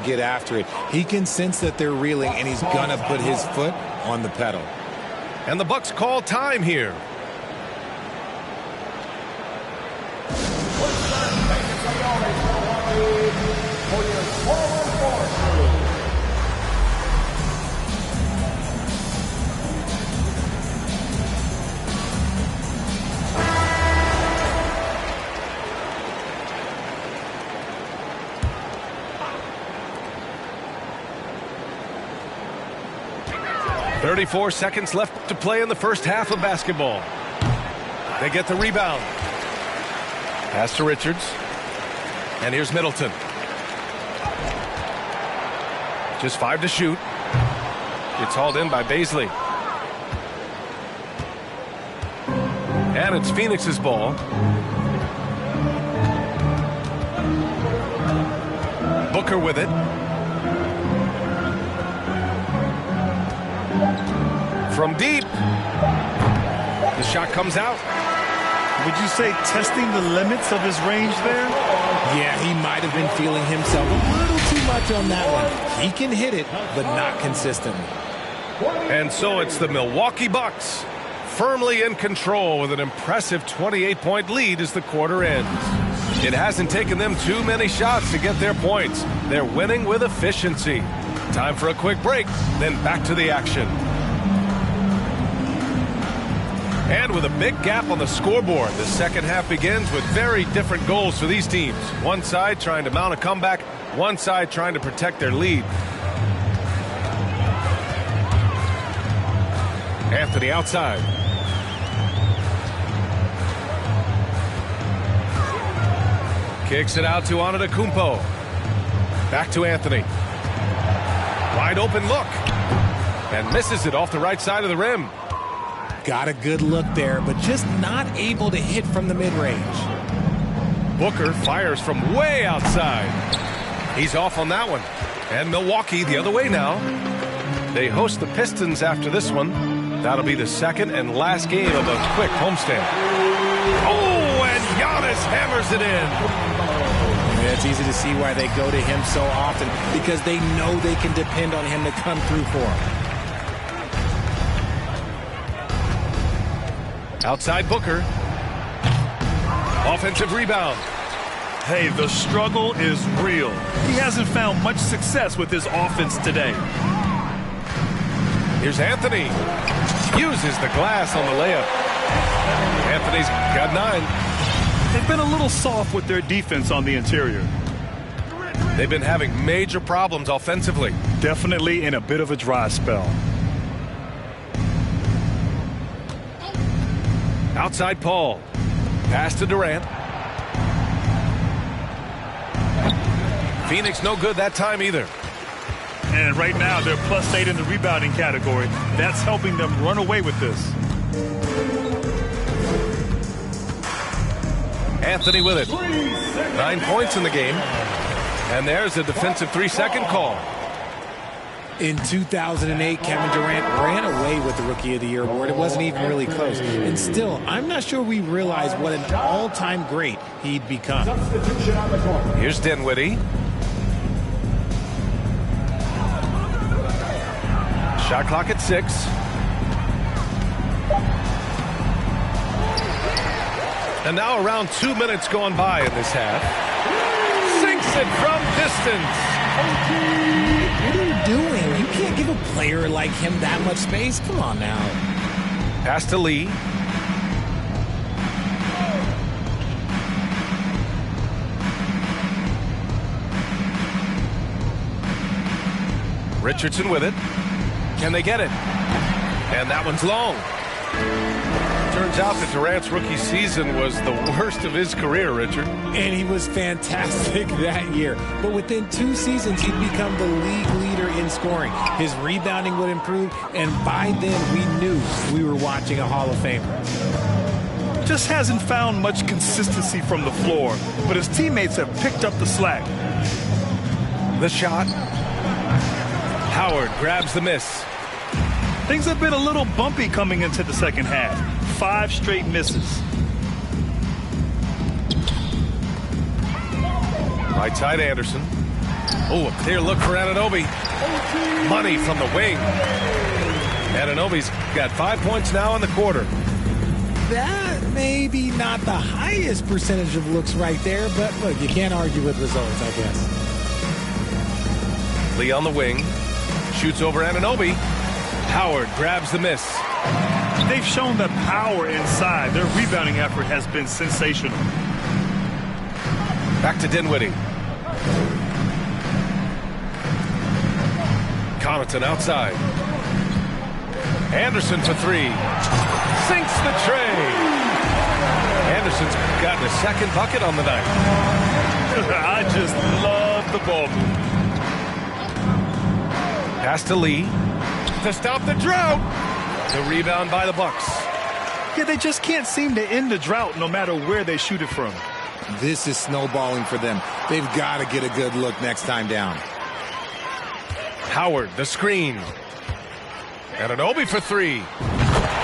get after it. He can sense that they're reeling, and he's going to put his foot on the pedal. And the Bucks call time here. .34 seconds left to play in the first half of basketball. They get the rebound. Pass to Richards. And here's Middleton. Just 5 to shoot. It's hauled in by Bazley. And it's Phoenix's ball. Booker with it. From deep. The shot comes out. Would you say testing the limits of his range there? Yeah, he might have been feeling himself a little too much on that one. He can hit it, but not consistently. And so it's the Milwaukee Bucks firmly in control with an impressive 28-point lead as the quarter ends. It hasn't taken them too many shots to get their points. They're winning with efficiency. Time for a quick break, then back to the action. And with a big gap on the scoreboard, the second half begins with very different goals for these teams. One side trying to mount a comeback, one side trying to protect their lead. Anthony outside. Kicks it out to Antetokounmpo. Back to Anthony. Wide open look. And misses it off the right side of the rim. Got a good look there, but just not able to hit from the mid-range. Booker fires from way outside. He's off on that one. And Milwaukee the other way now. They host the Pistons after this one. That'll be the second and last game of a quick homestand. Oh, and Giannis hammers it in. It's easy to see why they go to him so often, because they know they can depend on him to come through for them. Outside Booker. Offensive rebound. Hey, the struggle is real. He hasn't found much success with his offense today. Here's Anthony. Uses the glass on the layup. Anthony's got 9. They've been a little soft with their defense on the interior. They've been having major problems offensively. Definitely in a bit of a dry spell. Outside Paul. Pass to Durant. Phoenix no good that time either. And right now they're +8 in the rebounding category. That's helping them run away with this. Anthony with it. 9 points in the game. And there's a defensive 3-second call. In 2008, Kevin Durant ran away with the Rookie of the Year award. It wasn't even really close. And still, I'm not sure we realize what an all-time great he'd become. Here's Dinwiddie. Shot clock at 6. And now around 2 minutes gone by in this half. Sinks it from distance. What are you doing? You can't give a player like him that much space. Come on now. Pass to Lee. Richardson with it. Can they get it? And that one's long. Turns out that Durant's rookie season was the worst of his career, Richard. And he was fantastic that year. But within 2 seasons, he'd become the league leader in scoring. His rebounding would improve, and by then we knew we were watching a Hall of Famer. Just hasn't found much consistency from the floor, but his teammates have picked up the slack. The shot. Howard grabs the miss. Things have been a little bumpy coming into the second half. 5 straight misses. Right side Anderson. Oh, a clear look for Anunoby. Money from the wing. Anunoby's got 5 points now in the quarter. That may be not the highest percentage of looks right there, but look, you can't argue with results, I guess. Lee on the wing. Shoots over Anunoby. Howard grabs the miss. They've shown the power inside. Their rebounding effort has been sensational. Back to Dinwiddie. Connaughton outside. Anderson for three. Sinks the tray. Anderson's gotten a second bucket on the night. I just love the ball movement. Pass to Lee to stop the drought. The rebound by the Bucks. Yeah, they just can't seem to end the drought no matter where they shoot it from. This is snowballing for them. They've got to get a good look next time down. Howard, the screen. Anunoby for three.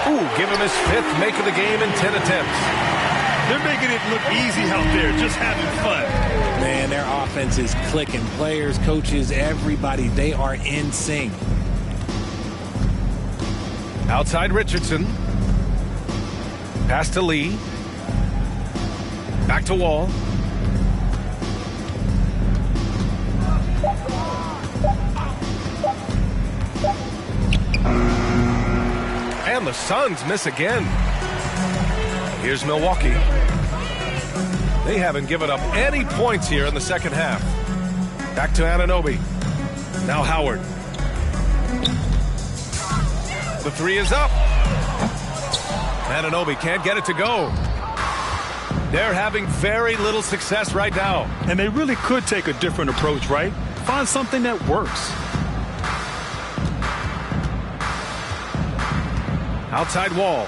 Ooh, give him his fifth make of the game in 10 attempts. They're making it look easy out there, just having fun. Man, their offense is clicking. Players, coaches, everybody, they are in sync. Outside Richardson. Pass to Lee. Back to Wall. And the Suns miss again. Here's Milwaukee. They haven't given up any points here in the second half. Back to Anunoby. Now Howard. The three is up. Anunoby can't get it to go. They're having very little success right now. And they really could take a different approach, right? Find something that works. Outside Wall.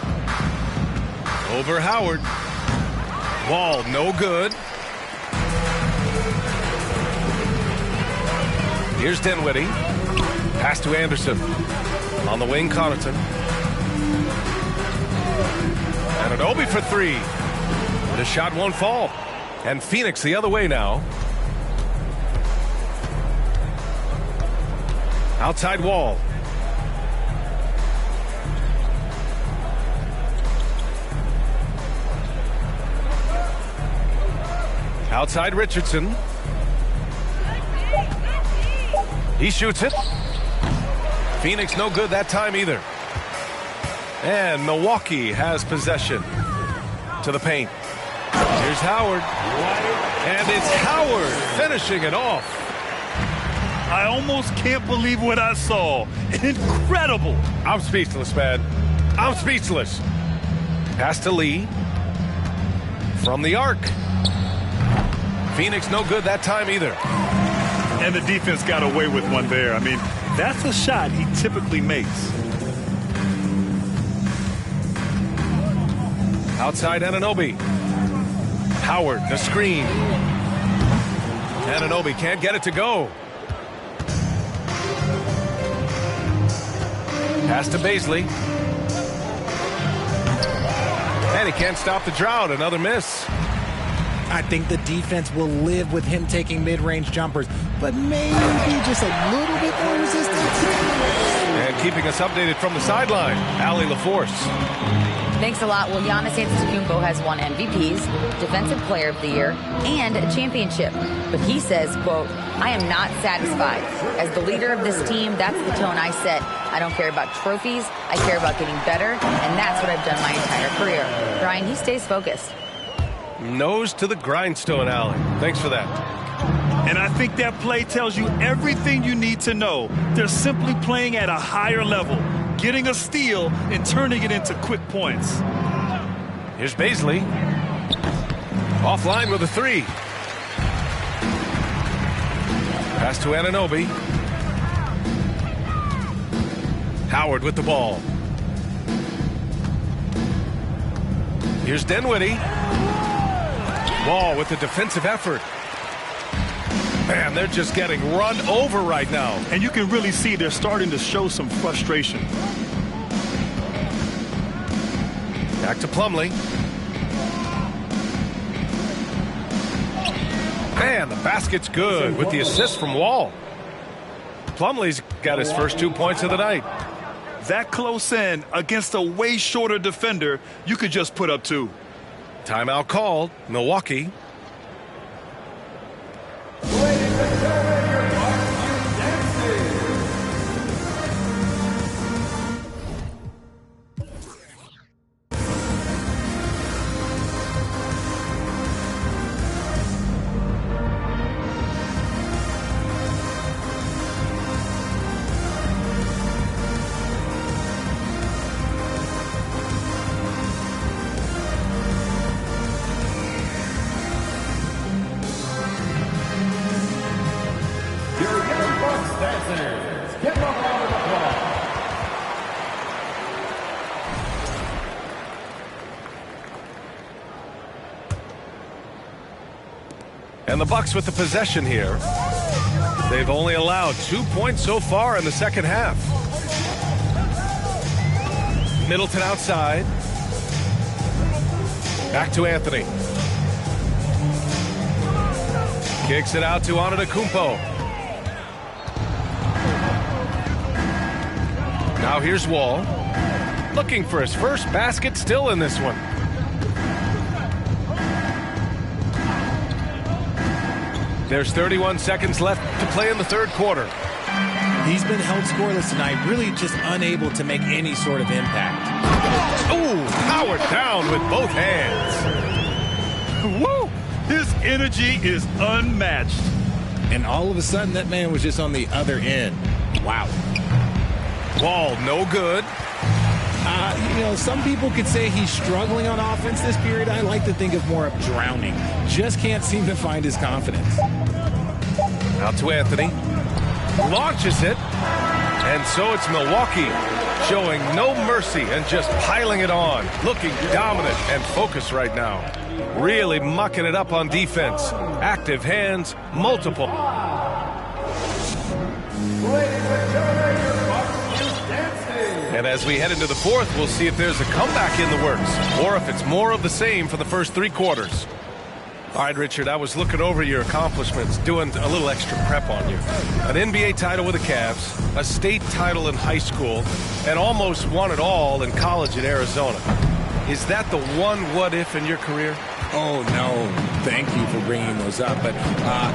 Over Howard. Wall, no good. Here's Dinwiddie. Pass to Anderson. On the wing, Connaughton. Anunoby for three. The shot won't fall. And Phoenix the other way now. Outside Wall. Outside Richardson. He shoots it. Phoenix no good that time either. And Milwaukee has possession to the paint. Here's Howard. And it's Howard finishing it off. I almost can't believe what I saw. Incredible. I'm speechless, man. I'm speechless. Pass to Lee. From the arc. Phoenix no good that time either. And the defense got away with one there. I mean, that's a shot he typically makes. Outside Anunoby. Howard, the screen. Anunoby can't get it to go. Pass to Bazley. And he can't stop the drought. Another miss. I think the defense will live with him taking mid-range jumpers, but maybe just a little bit more resistance. And keeping us updated from the sideline, Allie LaForce. Thanks a lot. Well, Giannis Antetokounmpo has won MVPs, Defensive Player of the Year, and a championship. But he says, quote, I am not satisfied. As the leader of this team, that's the tone I set. I don't care about trophies. I care about getting better, and that's what I've done my entire career. Brian, he stays focused. Nose to the grindstone, Allie. Thanks for that. And I think that play tells you everything you need to know. They're simply playing at a higher level, getting a steal and turning it into quick points. Here's Bazley. Offline with a three. Pass to Anunoby. Howard with the ball. Here's Dinwiddie. Wall with the defensive effort. Man, they're just getting run over right now. And you can really see they're starting to show some frustration. Back to Plumlee. Man, the basket's good with the assist from Wall. Plumlee's got his first 2 points of the night. That close in against a way shorter defender, you could just put up 2. Timeout called. Milwaukee. And the Bucks with the possession here. They've only allowed 2 points so far in the second half. Middleton outside. Back to Anthony. Kicks it out to Antetokounmpo. Now here's Wall. Looking for his first basket still in this one. There's 31 seconds left to play in the third quarter. He's been held scoreless tonight, really just unable to make any sort of impact. Ooh, powered down with both hands. Woo! His energy is unmatched. And all of a sudden, that man was just on the other end. Wow. Wall, no good. Some people could say he's struggling on offense this period. I like to think of more of drowning. Just can't seem to find his confidence. Out to Anthony. Launches it. And so it's Milwaukee showing no mercy and just piling it on. Looking dominant and focused right now. Really mucking it up on defense. Active hands, multiple. And as we head into the fourth, we'll see if there's a comeback in the works or if it's more of the same for the first 3 quarters. All right, Richard, I was looking over your accomplishments, doing a little extra prep on you. An NBA title with the Cavs, a state title in high school, and almost won it all in college in Arizona. Is that the one what-if in your career? Oh, no. Thank you for bringing those up. But,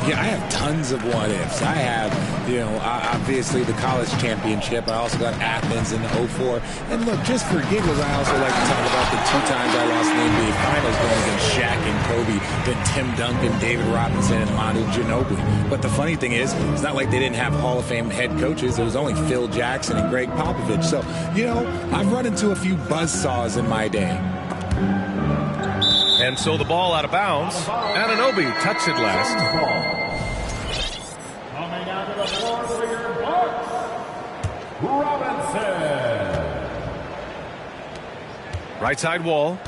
yeah, I have tons of what-ifs. I have, obviously the college championship. I also got Athens in 04. And, look, just for giggles, I also like to talk about the 2 times I lost in the NBA Finals going against Shaq and Kobe, then Tim Duncan, David Robinson, and Manu Ginobili. But the funny thing is, it's not like they didn't have Hall of Fame head coaches. It was only Phil Jackson and Greg Popovich. So, I've run into a few buzzsaws in my day. And so the ball out of bounds. Anunoby touched it last. Coming out to the floor for your Bucks, Robinson. Right side Wall.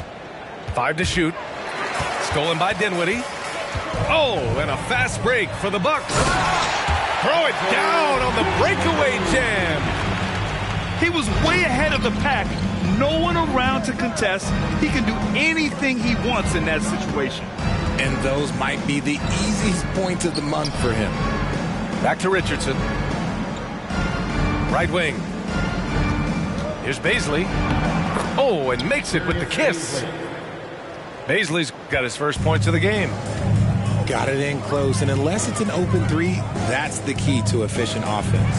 5 to shoot. Stolen by Dinwiddie. Oh, and a fast break for the Bucks. Throw it down on the breakaway jam. He was way ahead of the pack. No one around to contest. He can do anything he wants in that situation. And those might be the easiest points of the month for him. Back to Richardson. Right wing. Here's Bazley. Oh, and makes it with the kiss. Bazley's got his first points of the game. Got it in close, and unless it's an open 3, that's the key to efficient offense.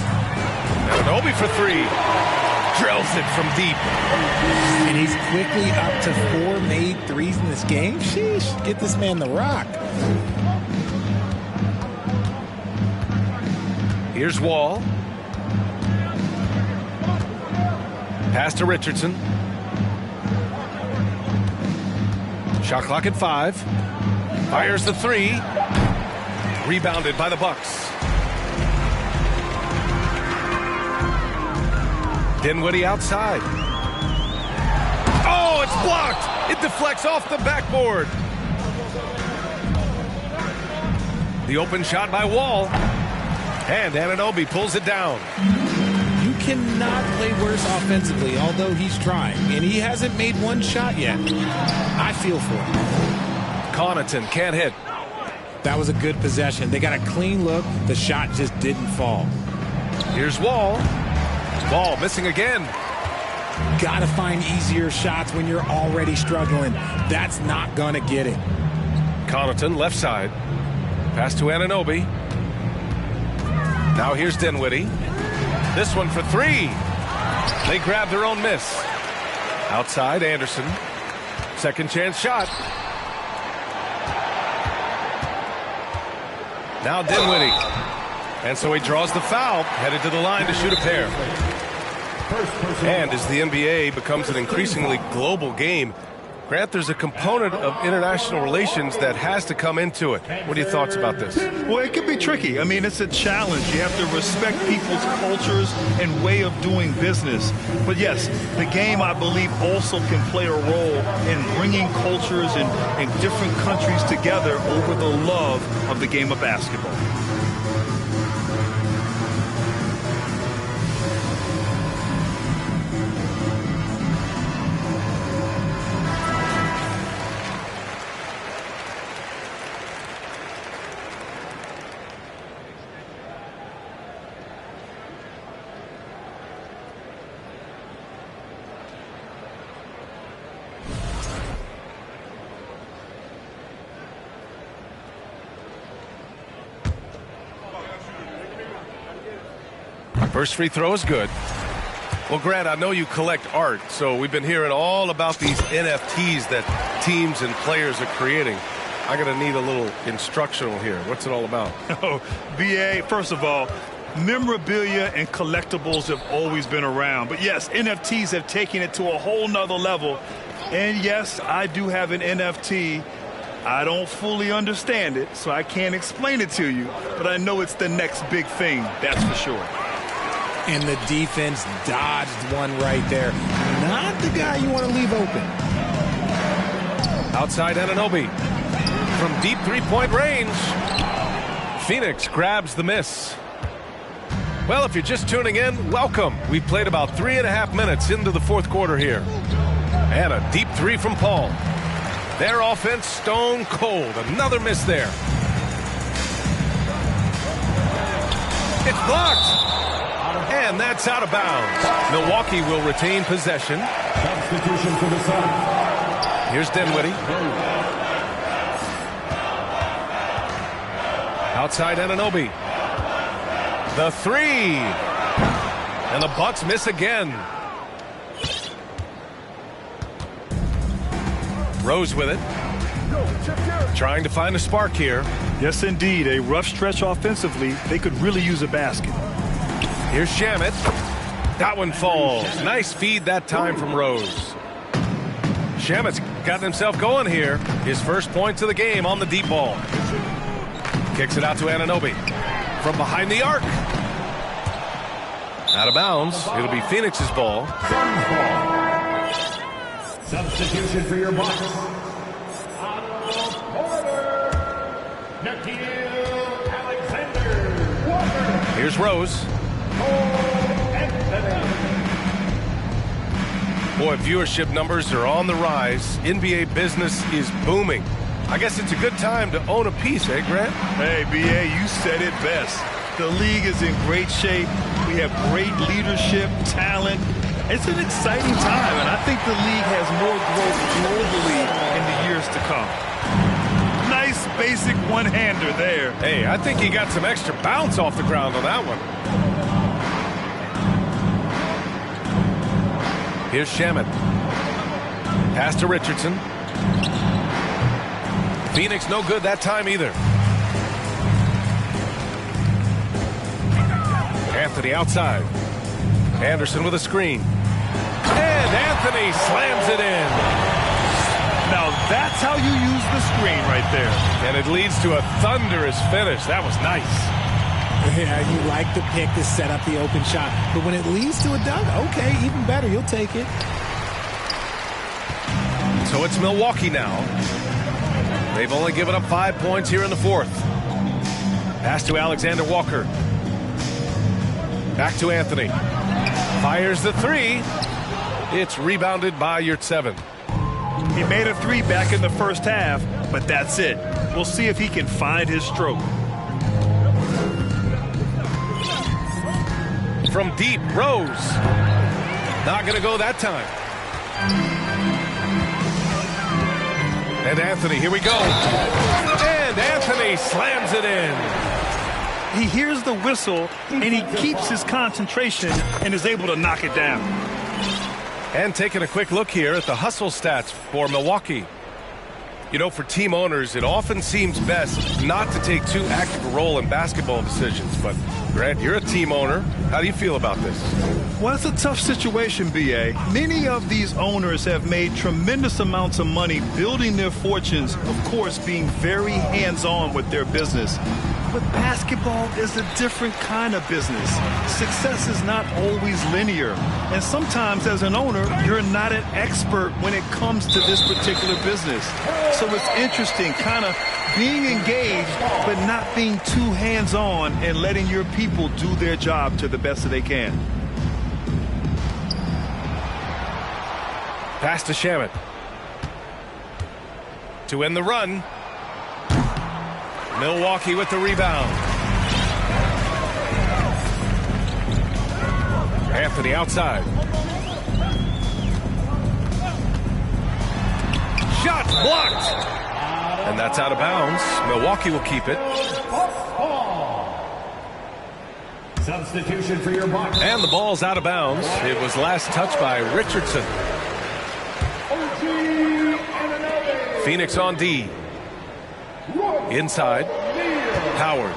Anunoby for 3. Drills it from deep. And he's quickly up to 4 made threes in this game. Sheesh, get this man the rock. Here's Wall. Pass to Richardson. Shot clock at 5. Fires the 3. Rebounded by the Bucks. Dinwiddie outside. Oh, it's blocked. It deflects off the backboard. The open shot by Wall. And Anunoby pulls it down. You cannot play worse offensively, although he's trying. And he hasn't made 1 shot yet. I feel for him. Connaughton can't hit. That was a good possession. They got a clean look. The shot just didn't fall. Here's Wall. Ball missing again. Got to find easier shots when you're already struggling. That's not going to get it. Connaughton, left side. Pass to Anunoby. Now here's Dinwiddie. This one for three. They grab their own miss. Outside, Anderson. Second chance shot. Now Dinwiddie. And so he draws the foul, headed to the line to shoot a pair. And as the NBA becomes an increasingly global game, Grant, there's a component of international relations that has to come into it. What are your thoughts about this? Well, it can be tricky. I mean, it's a challenge. You have to respect people's cultures and way of doing business. But yes, the game, I believe, also can play a role in bringing cultures and different countries together over the love of the game of basketball. First free throw is good. Well, Grant, I know you collect art, so we've been hearing all about these NFTs that teams and players are creating. I'm going to need a little instructional here. What's it all about? Oh, BA, first of all, memorabilia and collectibles have always been around. But yes, NFTs have taken it to a whole nother level. And yes, I do have an NFT. I don't fully understand it, so I can't explain it to you. But I know it's the next big thing, that's for sure. And the defense dodged one right there. Not the guy you want to leave open. Outside Anunoby. From deep three-point range. Phoenix grabs the miss. Well, if you're just tuning in, welcome. We've played about 3.5 minutes into the fourth quarter here. And a deep three from Paul. Their offense stone cold. Another miss there. It's blocked. And that's out of bounds. Milwaukee will retain possession. Substitution for the Suns. Here's Dinwiddie. Outside Anunoby. The three. And the Bucks miss again. Rose with it. Trying to find a spark here. Yes, indeed. A rough stretch offensively. They could really use a basket. Here's Shamet. That one falls. Nice feed that time from Rose. Shamet's gotten himself going here. His first points of the game on the deep ball. Kicks it out to Anunoby. From behind the arc. Out of bounds. It'll be Phoenix's ball. Substitution for your Bucks. Otto Porter. Nickeil Alexander. Here's Rose. Boy, viewership numbers are on the rise. NBA business is booming. I guess it's a good time to own a piece, eh, Grant? Hey, BA, you said it best. The league is in great shape. We have great leadership, talent. It's an exciting time, and I think the league has more growth globally in the years to come. Nice basic one-hander there. Hey, I think he got some extra bounce off the ground on that one. Here's Shamet. Pass to Richardson. Phoenix no good that time either. Anthony outside. Anderson with a screen. And Anthony slams it in. Now that's how you use the screen right there. And it leads to a thunderous finish. That was nice. Yeah, you like the pick to set up the open shot. But when it leads to a dunk, okay, even better. You'll take it. So it's Milwaukee now. They've only given up 5 points here in the fourth. Pass to Alexander Walker. Back to Anthony. Fires the three. It's rebounded by Yurtseven. He made a three back in the first half, but that's it. We'll see if he can find his stroke. From deep, Rose. Not going to go that time. And Anthony, here we go. And Anthony slams it in. He hears the whistle, and he keeps his concentration and is able to knock it down. And taking a quick look here at the hustle stats for Milwaukee. You know, for team owners, it often seems best not to take too active a role in basketball decisions. But, Grant, you're a team owner. How do you feel about this? Well, it's a tough situation, B.A. Many of these owners have made tremendous amounts of money building their fortunes, of course, being very hands-on with their business. But basketball is a different kind of business. Success is not always linear. And sometimes as an owner, you're not an expert when it comes to this particular business. So it's interesting kind of being engaged, but not being too hands-on and letting your people do their job to the best that they can. Pass to Shamet. To end the run. Milwaukee with the rebound. Anthony outside. Shot blocked. And that's out of bounds. Milwaukee will keep it. Substitution for your Bucks. And the ball's out of bounds. It was last touched by Richardson. Phoenix on D. Inside. Howard.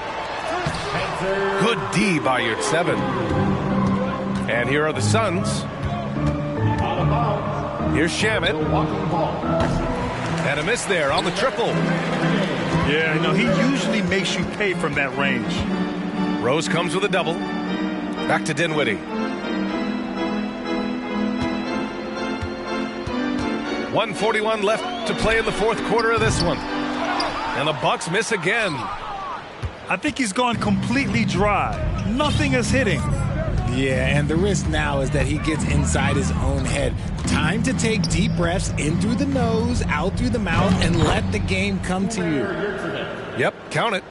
Good D by Yurtseven. And here are the Suns. Here's Shamet. And a miss there on the triple. Yeah, no, he usually makes you pay from that range. Rose comes with a double. Back to Dinwiddie. 1:41 left to play in the fourth quarter of this one. And the Bucks miss again. I think he's gone completely dry. Nothing is hitting. Yeah, and the risk now is that he gets inside his own head. Time to take deep breaths in through the nose, out through the mouth, and let the game come to you. Yep, count it.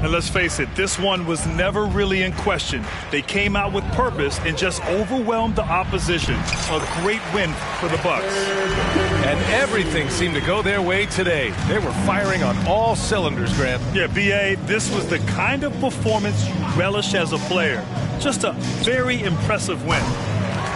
And let's face it, this one was never really in question. They came out with purpose and just overwhelmed the opposition. A great win for the Bucks. And everything seemed to go their way today. They were firing on all cylinders, Grant. Yeah, B.A., this was the kind of performance you relish as a player. Just a very impressive win.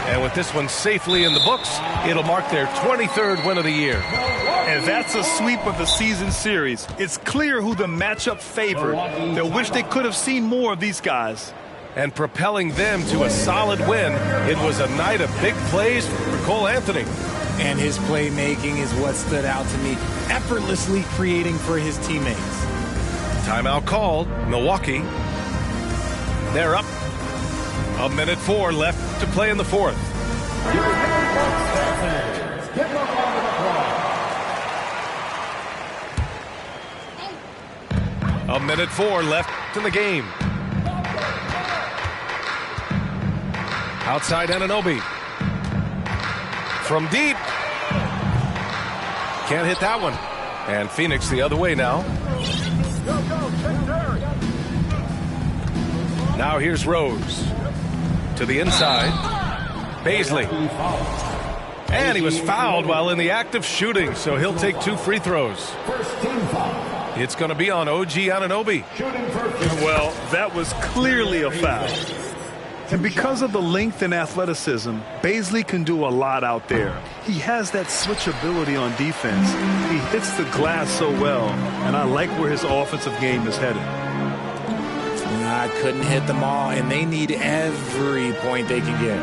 And with this one safely in the books, it'll mark their 23rd win of the year. And that's a sweep of the season series. It's clear who the matchup favored. They'll wish they could have seen more of these guys. And propelling them to a solid win, it was a night of big plays for Cole Anthony. And his playmaking is what stood out to me, effortlessly creating for his teammates. Timeout called. Milwaukee. They're up. 1:04 left to play in the fourth. 1:04 left in the game. Outside Anunoby. From deep. Can't hit that one. And Phoenix the other way now. Now here's Rose. To the inside. Baisley. And he was fouled while in the act of shooting, so he'll take 2 free throws. First team foul. It's going to be on OG Anunoby. Well, that was clearly a foul. And because of the length and athleticism, Baisley can do a lot out there. He has that switchability on defense. He hits the glass so well, and I like where his offensive game is headed. I couldn't hit them all, and they need every point they can get.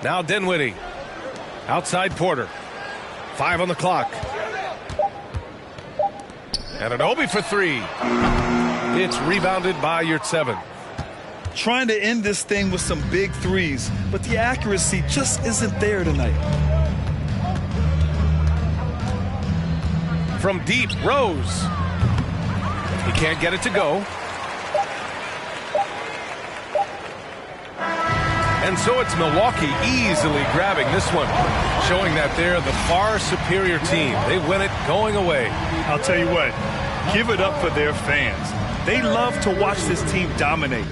Now Dinwiddie. Outside Porter. 5 on the clock. Anunoby for 3. It's rebounded by Yurtseven. Trying to end this thing with some big threes, but the accuracy just isn't there tonight. From deep, Rose. He can't get it to go. And so it's Milwaukee easily grabbing this one, showing that they're the far superior team. They win it going away. I'll tell you what, give it up for their fans. They love to watch this team dominate.